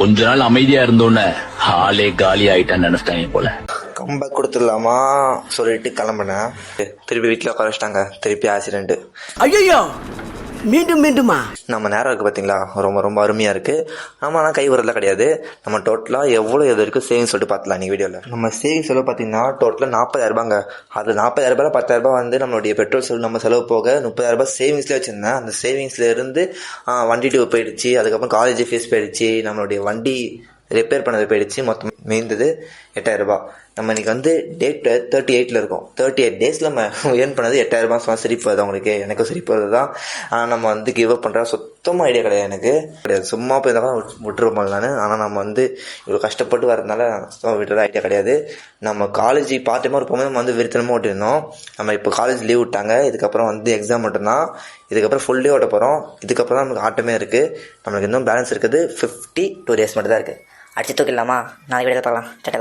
கொஞ்ச நாள் அமைதியா இருந்தோன்னு ஆளே காலி ஆயிட்டான்னு நினைச்சிட்டாங்க போல. கம்பேக் கொடுத்துடலாமா சொல்லிட்டு கிளம்புனேன். திருப்பி வீட்டில் உட்கார வச்சிட்டாங்க. திருப்பி ஆக்சிடென்ட். ஐயோ மீண்டும் மீண்டுமா? நம்ம நேரம் இருக்குது பார்த்தீங்களா, ரொம்ப ரொம்ப அருமையாக இருக்குது. நம்ம ஆனால் கை வரல கிடையாது. நம்ம டோட்டலாக எவ்வளோ எது இருக்குது சேவிங்ஸ் சொல்லிட்டு பார்த்துலாம் நீ வீடியோவில். நம்ம சேவிங்ஸ் செலவு பார்த்தீங்கன்னா டோட்டலாக 40,000 அது 40,000 10,000 வந்து நம்மளுடைய பெட்ரோல் செலவு நம்ம செலவு போக 30,000 சேவிங்ஸ்லேயே வச்சுருந்தேன். அந்த சேவிங்ஸில் இருந்து வண்டி டியூ போயிடுச்சு, அதுக்கப்புறம் காலேஜ் ஃபீஸ் போயிடுச்சு, நம்மளுடைய வண்டி ரிப்பேர் பண்ணது போயிடுச்சு. மொத்தம் மீந்தது 8,000. நம்ம இன்னைக்கு வந்து டேட் 38 இருக்கோம். 38 டேஸில் நம்ம ஏர்ன் பண்ணது 8,000 சொன்னால் சிரிப்பு வருது அவங்களுக்கு, எனக்கும் சிரிப்பு வருது தான். ஆனால் நம்ம வந்து கிவ் அப் பண்ணுற சுத்தமாக ஐடியா கிடையாது, எனக்கு கிடையாது. சும்மா போய் தான் விட்டுருப்போம் நான். ஆனால் நம்ம வந்து இவ்வளோ கஷ்டப்பட்டு வரதுனால சுத்தமாக விட்டுறது ஐடியா கிடையாது. நம்ம காலேஜ் பார்ட் டைமாக இருக்கும்போது நம்ம வந்து விருத்தனமாக ஓட்டிருந்தோம். நம்ம இப்போ காலேஜ் லீவ் விட்டாங்க, இதுக்கப்புறம் வந்து எக்ஸாம் மட்டும்தான். இதுக்கப்புறம் ஃபுல் டே ஓட்ட போகிறோம். இதுக்கப்புறம் தான் நமக்கு ஆட்டமே இருக்குது. நம்மளுக்கு இன்னும் பேலன்ஸ் இருக்குது 52 days மட்டும் தான் இருக்குது. அடிச்சு தூக்கிடலாமா? நாளைக்கு வீடியோ பார்க்கலாம். சட்டை